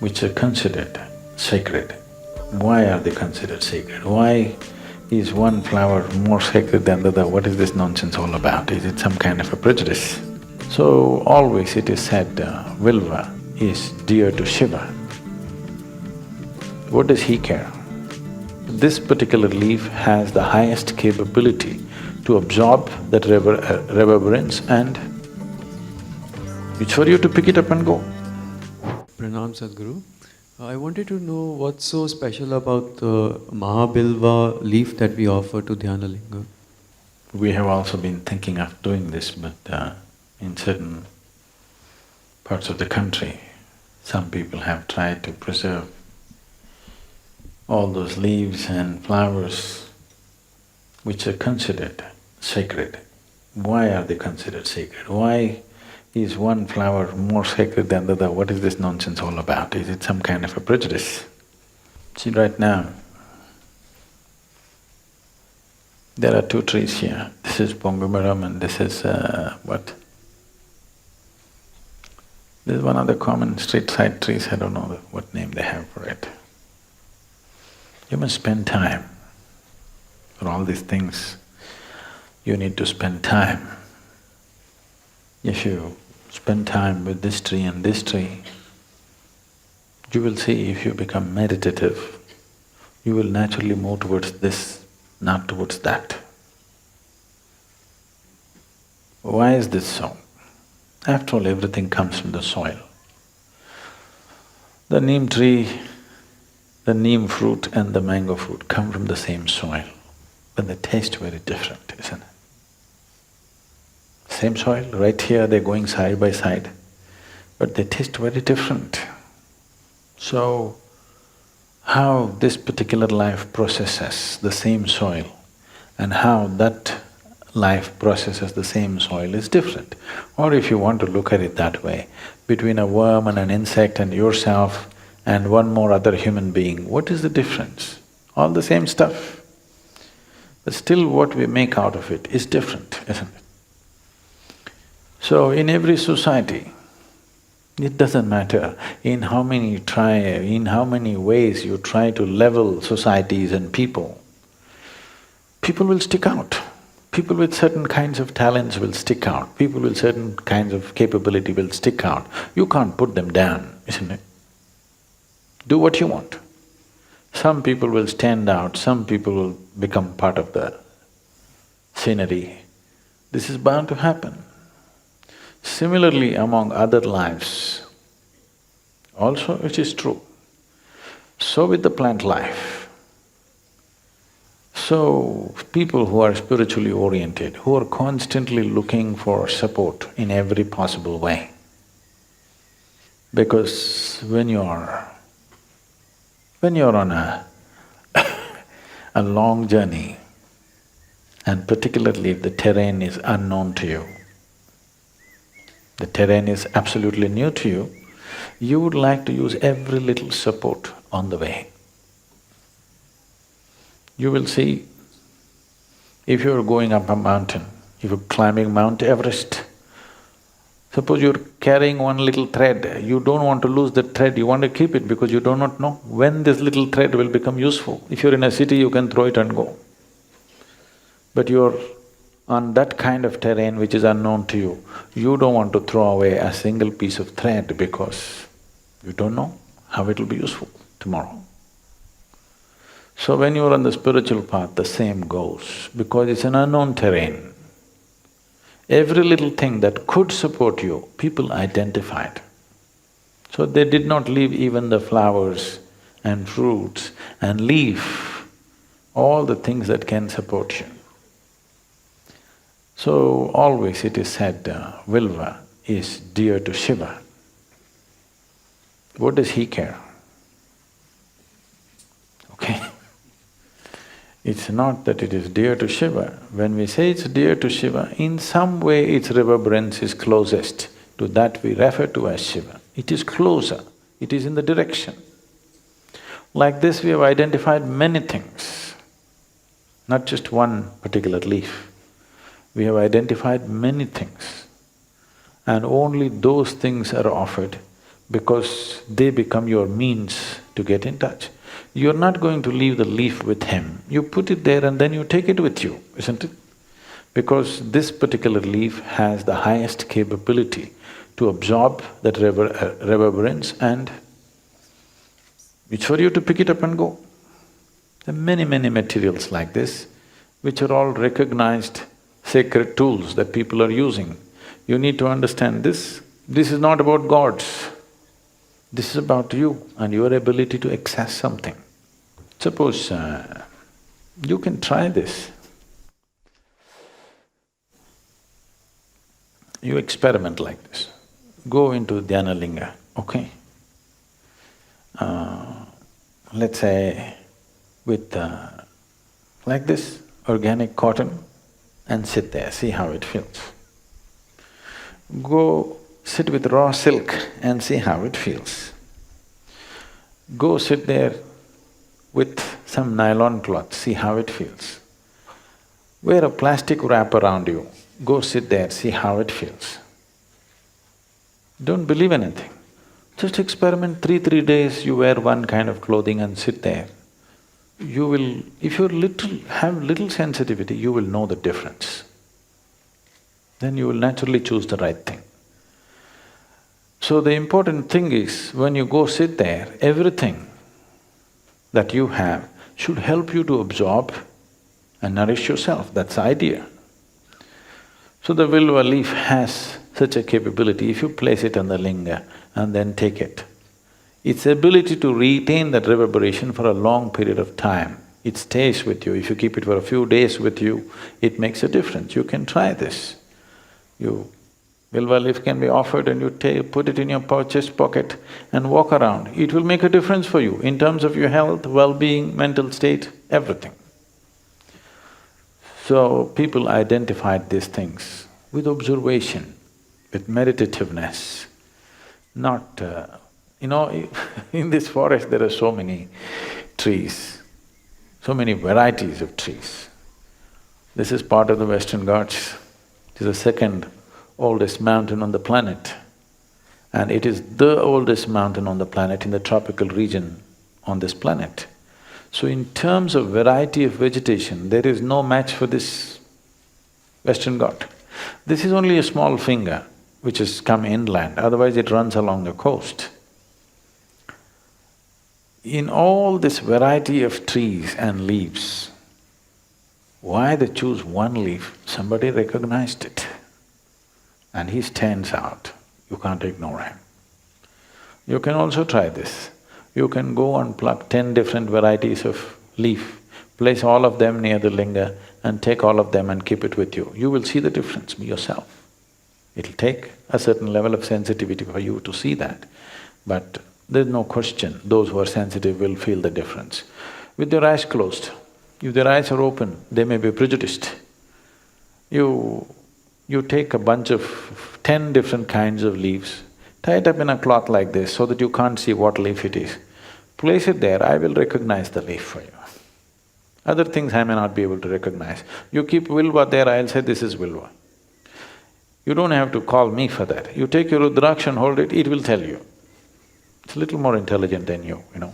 which are considered sacred. Why are they considered sacred? Why is one flower more sacred than the other? What is this nonsense all about? Is it some kind of a prejudice? So always it is said, Bilva is dear to Shiva. What does he care? This particular leaf has the highest capability to absorb that reverberance, and it's for you to pick it up and go. Pranam Sadhguru. I wanted to know what's so special about the Mahabilva leaf that we offer to Dhyanalinga. We have also been thinking of doing this, but in certain parts of the country, some people have tried to preserve all those leaves and flowers which are considered sacred. Why are they considered sacred? Why is one flower more sacred than the other? What is this nonsense all about? Is it some kind of a prejudice? See, right now, there are two trees here. This is Pongumaram and this is what? This is one of the common street side trees, I don't know what name they have for it. You must spend time for all these things. You need to spend time. If you spend time with this tree and this tree, you will see if you become meditative, you will naturally move towards this, not towards that. Why is this so? After all, everything comes from the soil. The neem tree, the neem fruit and the mango fruit come from the same soil, but they taste very different, isn't it? Same soil, right here they're going side by side, but they taste very different. So, how this particular life processes the same soil and how that life processes the same soil is different. Or if you want to look at it that way, between a worm and an insect and yourself and one more other human being, what is the difference? All the same stuff. But still what we make out of it is different, isn't it? So in every society, it doesn't matter in how many ways you try to level societies and people will stick out. People with certain kinds of talents will stick out, people with certain kinds of capability will stick out. You can't put them down, isn't it? Do what you want. Some people will stand out, some people will become part of the scenery. This is bound to happen. Similarly, among other lives, also it is true. So with the plant life. So, people who are spiritually oriented, who are constantly looking for support in every possible way. Because when you're on a a long journey, and particularly if the terrain is unknown to you, the terrain is absolutely new to you, you would like to use every little support on the way. You will see, if you're going up a mountain, if you're climbing Mount Everest, suppose you're carrying one little thread, you don't want to lose that thread, you want to keep it because you do not know when this little thread will become useful. If you're in a city, you can throw it and go. But you're on that kind of terrain which is unknown to you, you don't want to throw away a single piece of thread because you don't know how it will be useful tomorrow. So when you're on the spiritual path, the same goes, because it's an unknown terrain. Every little thing that could support you, people identified. So they did not leave even the flowers and fruits and leaf, all the things that can support you. So always it is said, Bilva is dear to Shiva. What does he care? Okay? It's not that it is dear to Shiva. When we say it's dear to Shiva, in some way its reverberance is closest to that we refer to as Shiva. It is closer, it is in the direction. Like this we have identified many things, not just one particular leaf. We have identified many things, and only those things are offered because they become your means to get in touch. You're not going to leave the leaf with him, you put it there and then you take it with you, isn't it? Because this particular leaf has the highest capability to absorb that reverberance, and it's for you to pick it up and go. There are many, many materials like this, which are all recognized sacred tools that people are using. You need to understand this. This is not about gods. This is about you and your ability to access something. Suppose you can try this. You experiment like this. Go into dhyana linga, okay? Let's say with like this, organic cotton, and sit there, see how it feels. Go sit with raw silk and see how it feels. Go sit there with some nylon cloth, see how it feels. Wear a plastic wrap around you, go sit there, see how it feels. Don't believe anything. Just experiment 3 days, you wear one kind of clothing and sit there. You will… if you have little sensitivity, you will know the difference. Then you will naturally choose the right thing. So the important thing is, when you go sit there, everything that you have should help you to absorb and nourish yourself, that's the idea. So the Bilva leaf has such a capability. If you place it on the linga and then take it, its ability to retain that reverberation for a long period of time, it stays with you. If you keep it for a few days with you, it makes a difference. You can try this. Bilva leaf can be offered and you put it in your chest pocket and walk around. It will make a difference for you in terms of your health, well-being, mental state, everything. So people identified these things with observation, with meditativeness, not… in this forest there are so many trees, so many varieties of trees. This is part of the Western Ghats. It is the second oldest mountain on the planet, and it is the oldest mountain on the planet in the tropical region on this planet. So in terms of variety of vegetation, there is no match for this Western Ghat. This is only a small finger which has come inland, otherwise it runs along the coast. In all this variety of trees and leaves, why they choose one leaf? Somebody recognized it and he stands out, you can't ignore him. You can also try this. You can go and pluck 10 different varieties of leaf, place all of them near the linga and take all of them and keep it with you. You will see the difference yourself. It'll take a certain level of sensitivity for you to see that, but there's no question, those who are sensitive will feel the difference. With their eyes closed, if their eyes are open, they may be prejudiced. You take a bunch of 10 different kinds of leaves, tie it up in a cloth like this so that you can't see what leaf it is. Place it there, I will recognize the leaf for you. Other things I may not be able to recognize. You keep Bilva there, I'll say this is Bilva. You don't have to call me for that. You take your Rudraksh and hold it, it will tell you. It's a little more intelligent than you, you know.